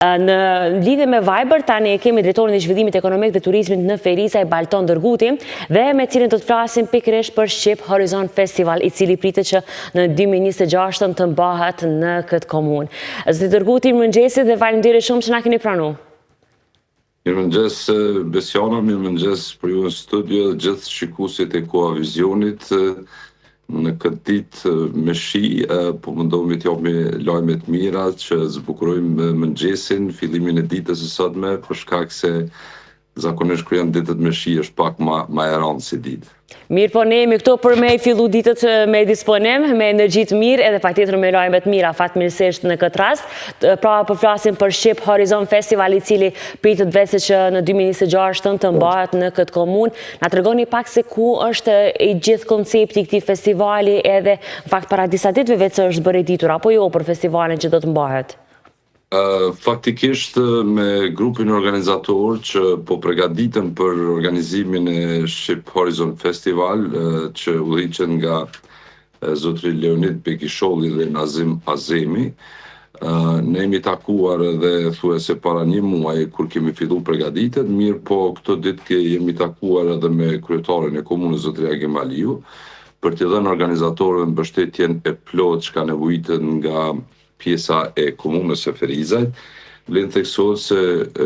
Në lidhje me Viber, tani e kemi drejtorin e zhvillimit ekonomik dhe turizmit në Ferizaj, Balton Dërguti, dhe me cilin të flasim pikërisht për Shqip Horizon Festival, i cili pritet që në 2026 të mbahet në këtë komunë. Zoti Dërguti, mirëmëngjesit dhe faleminderit shumë që na keni pranuar. Mirëmëngjes Besiana, mirëmëngjes për ju në studio dhe gjithë shikuesit e Koha Vizionit. Në këtë ditë me shi, po mundohemi të japim lajme të mira që zbukurojmë mëngjesin, fillimin e ditës së sotme, për shkak se zakonisht kur janë ditët me shi është pak ma e rëndë si ditë. Mirë, po ne jemi këto për me fillu ditët me disponim, me energji të mirë edhe patjetër me lajme të mira, fatmirësisht në këtë rast. Pra po flasim për Shqip Horizon Festival, i cili pritet vetë që në 2026 të mbahet në këtë komunë. Na tregoni pak se ku është i gjithë koncepti i këtij festivali, edhe në fakt para disa ditëve vetë është bërë ditur apo jo për festivalin që do të mbahet? Faktikisht me grupin organizator që po përgatiten për organizimin e Shqip Horizon Festival, që udhëhiqen nga zotri Leonid Bekisholli dhe Nazim Azemi, ne jemi takuar edhe thuajse para një muaji kur kemi filluar përgatitjet, mirë po këto ditë jemi takuar edhe me kryetarin e komunës zotri Agim Aliu, për t'i dhënë organizatorëve mbështetjen e plotë që ka nevojitet nga pjesa e komunës së Ferizajt. Vlen theksohet se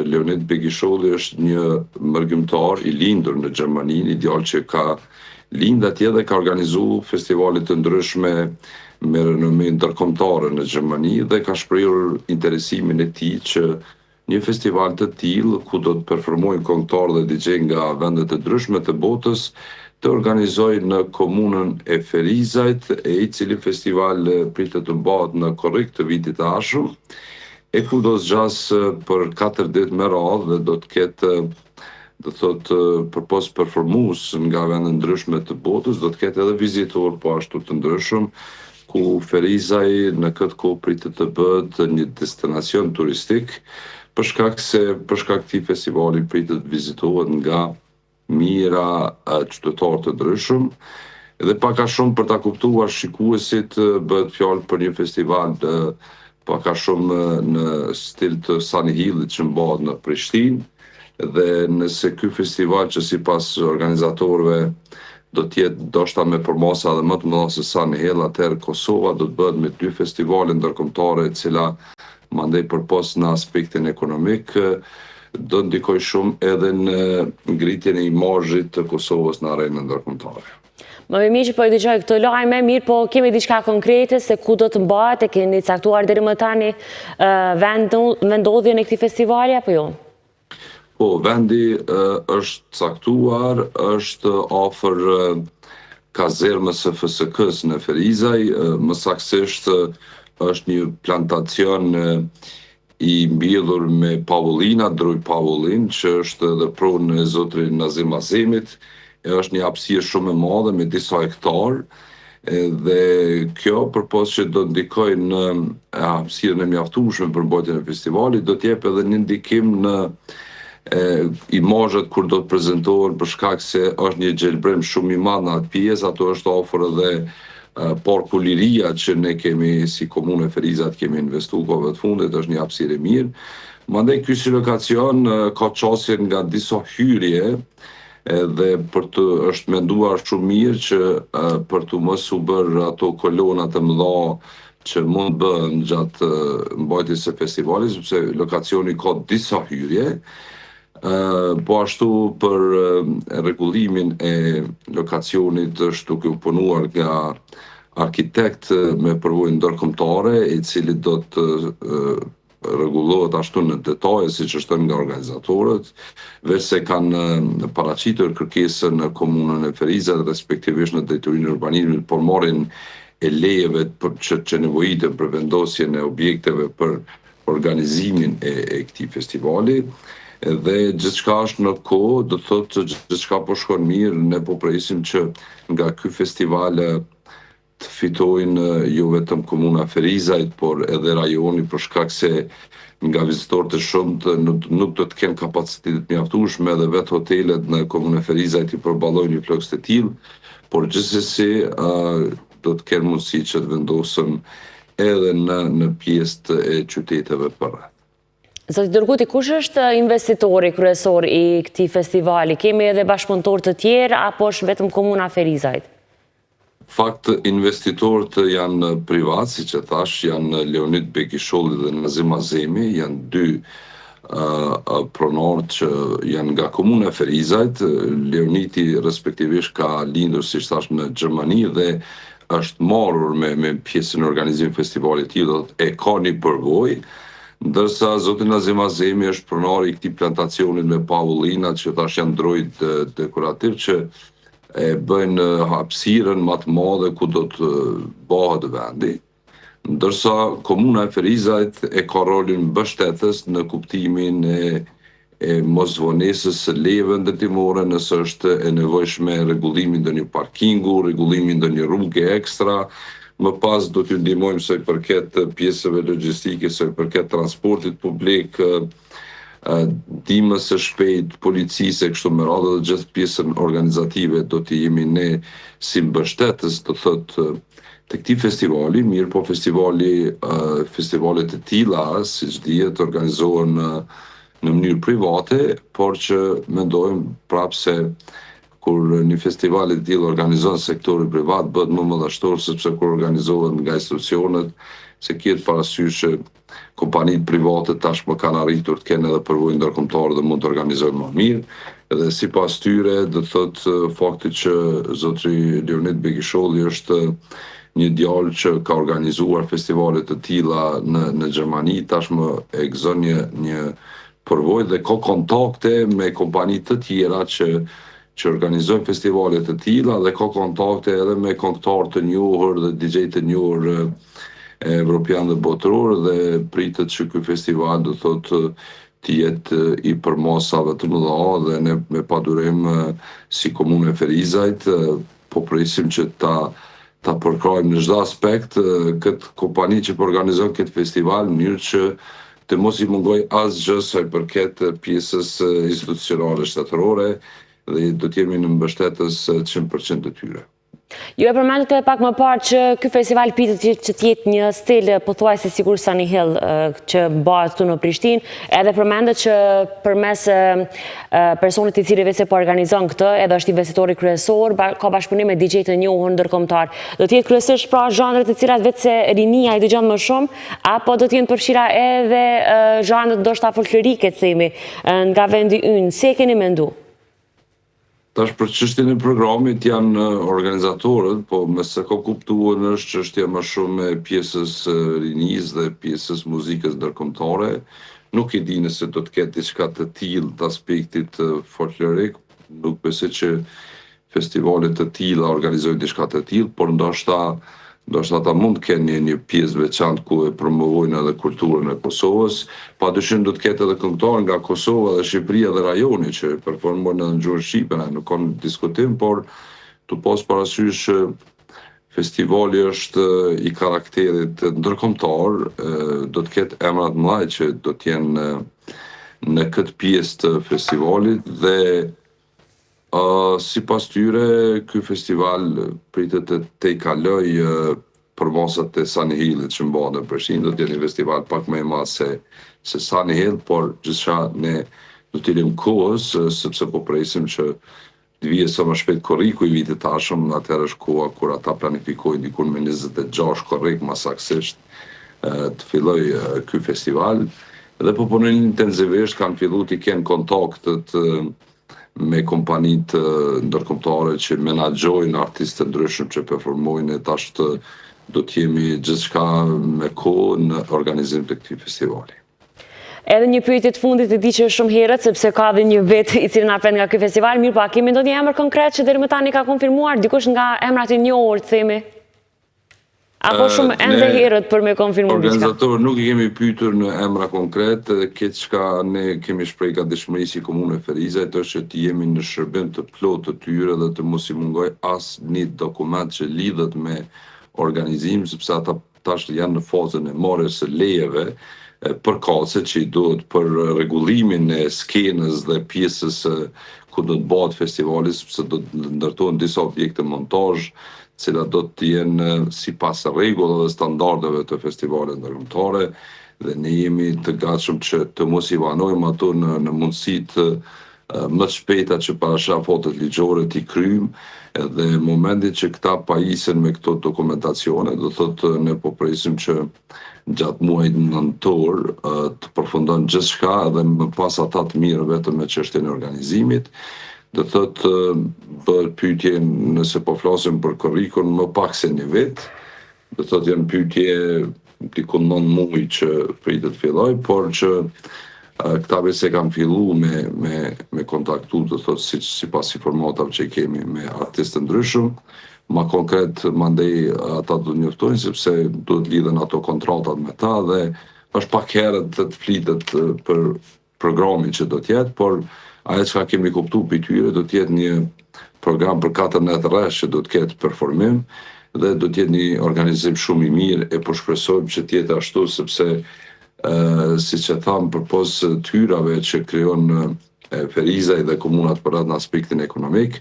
Leonid Bekisholli është një mërgjimtar i lindur në Gjermani, një djalë që ka lind atje dhe ka organizuar festivale të ndryshme me renome ndërkombëtare në Gjermani dhe ka shprehur interesimin e tij që një festival të tillë ku do të performojnë këngëtarë dhe DJ nga vende të ndryshme të botës të organizoj në komunën e Ferizajt, e i cili festival pritet të mbahet në korrik të vitit të ardhshëm, e ku do zgjas për 4 ditë me radhë dhe do të ketë, do thotë, përpos performues nga vende ndryshme të botës, do të ketë edhe vizitor po ashtu të ndryshëm, ku Ferizaj në këtë kohë pritet të bëhet një destinacion turistik, për shkak këtij festivali pritet të vizitohet nga mira qytetarë të ndryshëm, dhe pak a shumë për ta kuptuar shikuesit, bëhet fjalë për një festival pak a shumë në stil të Sunny Hillit që mbahet në Prishtinë, dhe nëse ky festival që sipas organizatorëve do të jetë ndoshta me përmasa edhe më të mëdha se Sunny Hill, atëherë Kosova do të bëhet me 2 festivale ndërkombëtare, e cila mandej përpos në aspektin ekonomik do ndikoj shumë edhe në ngritjen e imazhit të Kosovës në arenën ndërkombëtare. Më mirë që po i dëgjoj këtë lajme, mirë, po kemi diçka konkrete se ku do të mbahet, e keni caktuar deri më tani vendodhjen e këtij festivali apo jo? Po, vendi është caktuar, është afër kazermës së FSK-s në Ferizaj, më saktësisht është një plantacion i mbjellur me pavullina, druj pavullin, që është edhe pronë e zotrit Nazim Azemit, është një hapësirë shumë e madhe me disa hektarë, dhe kjo përpos që do ndikojë në hapësirën e mjaftueshme për mbajtjen e festivalit, do të jep edhe një ndikim në imazhet kur do të prezantohen, për shkak se është një gjelbrim shumë i madh në atë pjesë, ato është afër edhe Parku Liria që ne kemi si komunë e Ferizajt kemi investuar kohëve të fundit, është një hapësirë e mirë. Mandej ky si lokacion ka qasje nga disa hyrje, dhe është menduar shumë mirë që për të mos u bërë ato kolona të mëdha që mund bëhen gjatë mbajtjes së festivalit, sepse lokacioni ka disa hyrje. Po ashtu për rregullimin e lokacionit është duke u punuar nga arkitekt me përvojë ndërkombëtare, i cili do të rregullohet ashtu në detaje siç është nga organizatorët, veç se kanë paraqitur kërkesën në komunën e Ferizajt, respektivisht në drejtorinë e urbanizmit, por marrin e lejeve që nevojiten për vendosjen e objekteve për organizimin e këtij festivali. Dhe gjithçka është në kohë, do të thotë që gjithçka po shkon mirë, ne po presim që nga ky festival të fitojnë jo vetëm komuna Ferizajt, por edhe rajoni, për shkak se nga vizitorët e shumët nuk do të kenë kapacitetet mjaftueshme dhe vetë hotelet në komunën e Ferizajt i përballojnë një flokës të tillë, por gjithsesi do të kenë mundësi që të vendosen edhe në pjesë e qyteteve përreth. Zoti Dërguti, kush është investitori kryesor i këtij festivali? Kemi edhe bashkëpunëtor të tjerë apo është vetëm komuna Ferizajt? Fakt, investitorët janë privat, si që thash, janë Leonid Bekisholli dhe Nazim Azemi, janë dy pronarë që janë nga komuna Ferizajt. Leoniti respektivisht ka lindur, si thash, në Gjermani dhe është marrur me pjesën e organizimit festivalit tillë, e ka një përvojë, ndërsa zoti Nazim Azemi është pronar i këtij plantacionit me Paullina, që tash janë drojt dekorativ që e bëjnë hapësirën më të madhe ku do të bëhet vendi, ndërsa komuna e Ferizajt e ka rolin mbështetës në kuptimin e mosvonesës së leve ndërtimore nëse është e nevojshme rregullimin ndonjë parkingu, rregullimin ndonjë rrugë ekstra. Më pas do t'ju ndihmojmë sa i përket pjesëve logjistike, sa i përket transportit publik, ndihmës së shpejtë, policisë e kështu me radhë, dhe gjithë pjesën organizative do t'i jemi ne si mbështetës, do thotë të këtij festivali, mirë po festivalet e tilla, siç dihet, organizohen në mënyrë private, por që mendojmë prapë se kur një festival e tillë organizon sektori privat, bëhet më mëdhashtor, sepse kur organizohet nga institucionet, se kjetë parasysh kompanitë private tashmë kanë arritur të kenë edhe përvojë ndërkombëtare dhe mund të organizojnë më mirë. Edhe sipas tyre, do thotë fakti që zotri Leonid Bekisholli është një djalë që ka organizuar festivale të tilla në Gjermani, tashmë e gëzon një përvojë dhe ka kontakte me kompani të tjera që organizojnë festivale të tilla dhe ka kontakte edhe me këngëtarë të njohur dhe DJ të njohur evropian dhe botror, dhe pritet që ky festival do thotë të jetë i përmasave të mëdha dhe ne me padurim si komunë e Ferizajt po presim që ta përkrajmë në çdo aspekt këtë kompani që po organizon këtë festival në mënyrë që të mos i mungoj asgjë sa i përket pjesës institucionale shtetërore dhe do të jemi në mbështetës 100% të tyre. Ju e përmendët pak më parë që ky festival pritet që të jetë një stil pothuajse sikur Sunny Hill që bëhet këtu në Prishtinë, edhe përmendët që përmes personit i cili vetë po organizon këtë, edhe është investitori kryesor, ka bashkëpunim me DJ të njohur ndërkombëtar. Do të jetë kryesisht pra zhanre të cilat vetë se rinia i dëgjon më shumë, apo do të jenë përfshira edhe zhanre ndoshta folklorike, themi, nga vendi ynë. Si e keni menduar? Tash për çështjen e programit janë organizatorët, po me sa ka kuptuar është çështja më shumë e pjesës rinisë dhe pjesës muzikës ndërkombëtare. Nuk e di nëse do të ketë diçka të tillë të aspektit folklorik, nuk besoj që festivalet të tilla organizojnë diçka të tillë, por ndoshta ata mund të kenë një pjesë veçantë ku e promovojnë edhe kulturën e Kosovës. Padyshim do të ketë edhe këngëtarë nga Kosova dhe Shqipëria dhe rajoni që performojnë në gjuhën shqipe, nuk ka diskutim, por tu pas parasysh festivali është i karakterit ndërkombëtar, do të ketë emra të mëdha që do të jenë në këtë pjesë të festivalit dhe sipas tyre, ky festival pritet të i kaloj përmasat e Sunny Hillit që mbahet në Prishtinë, do të jetë një festival pak më i madh se Sunny Hill, por gjithçka ne do t'i lëmë kohës, sepse po presim që të vijë sa më shpejt korriku i vitit tashëm, atëherë është koha kur ata planifikojnë diku me 26 korrik më saktësisht të fillojë ky festival. Dhe po punojnë intensivisht, kanë filluar të kenë kontaktet me kompanitë ndërkombëtare që menaxhojnë artistë të ndryshëm që performojnë, tash do të jemi gjithçka me kohë në organizim të këtij festivali. Edhe një pyetje të fundit e di që shumë herët, sepse ka dhe një vetë i cili na pret nga ky festival, mirë po a kemi ndonjë emër konkret që deri më tani ka konfirmuar, dikush nga emrat e njohur, themi? Apo shumë ende herët për me konfirmuar diçka? Organizatorë nuk i kemi pyetur në emra konkret, këtë çka ne kemi shprehë gatishmëri si komunë e Ferizajt është që të jemi në shërbim të plotë të tyre dhe të mos i mungoj asnjë dokument që lidhet me organizim, sepse ata tash janë në fazën e marrjes së lejeve përkatëse që i duhet për rregullimin e skenës dhe pjesës ku do të bëhet festivali, sepse do të ndërtohen disa objekte montazh, cilat do të jenë sipas rregullave dhe standardeve të festivalit ndërkombëtare. dhe ne jemi të gatshëm që të mos i vanojmë ato në mundësitë më të shpejta që parashafotet ligjore t'i kryjmë, edhe në momentin që këta pajisen me këto dokumentacione, do thotë ne po presim që gjatë muajit nëntor të përfundon gjithçka edhe më pas ata të mirë vetëm me çështjen e organizimit. Do thotë bëhet pyetje nëse po flasim për korrikun më pak se një vit, do thotë janë pyetje diku 9 muaj që pritet filloj, por që këta se kam fillu me kontaktu, do thotë sipas informatave që kemi me artistë ndryshëm, ma konkret mandej ata do njoftojnë sepse do të lidhen ato kontratat me ta dhe është pak herët të flitet për programin që do t'jetë, por ajo çka kemi kuptu për tyre do t'jetë një program për 14 rresh që do t'ketë performim dhe do t'jetë një organizim shumë i mirë e po shpresojmë që t'jetë ashtu sepse siç e tham përpos tyrave që krijon Ferizaj dhe komunat për atë në aspektin ekonomik,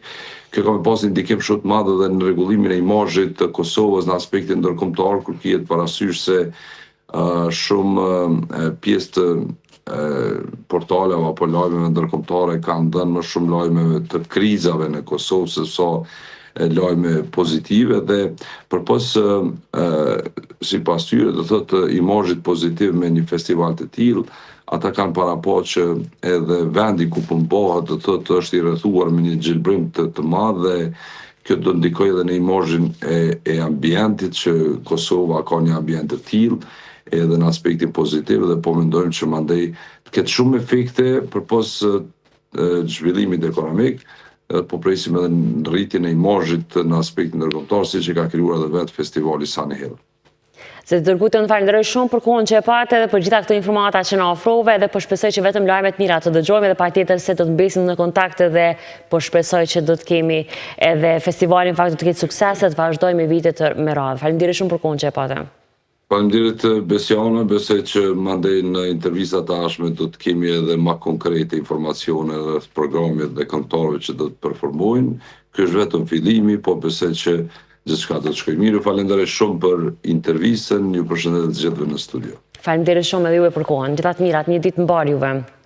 kjo ka pas një ndikim shumë të madh edhe në rregullimin e imazhit të Kosovës në aspektin ndërkombëtar, kur kihet parasysh se shumë pjesë të portaleve apo lajmeve ndërkombëtare kanë dhënë më shumë lajmeve të krizave në Kosovë se sa lajme pozitive dhe përpos sipas tyre do thotë imazhit pozitiv me një festival të tillë, ata kanë parapo që edhe vendi ku përmbohet do thotë është i rrethuar me një xhilbrim të madh dhe kjo do ndikojë edhe në imazhin e ambientit që Kosova ka një ambient të tillë edhe në aspektin pozitiv dhe po mendojmë që mandej të ketë shumë efekte përpos zhvillimit ekonomik, po presim edhe në rritjen e imazhit në aspektin ndërkombëtar, siç e ka krijuar edhe vetë festivali Sunny Hill. Se të dërgu të në falenderoj shumë për kohën që e patë dhe për gjitha këto informata që na ofrove dhe po shpresoj që vetëm lajmet mira të dëgjojmë dhe patjetër se do të mbesim në kontakt dhe po shpresoj që do të kemi edhe festivalin fakt të ketë sukses dhe të vazhdojmë vitet me radhë. Faleminderit shumë për kohën që e patë. Faleminderit Besiana, besoj që mandej në intervistat e ardhshme do të kemi edhe më konkrete informacione rreth programit dhe këngëtarëve që do të performojnë. Ky është vetëm fillimi, po besoj që gjithçka do të shkojë mirë. Falenderoj shumë për intervistën, ju përshëndet të gjithëve në studio. Faleminderit shumë edhe juve për kohën. Gjithë të mirat, një ditë mbar juve.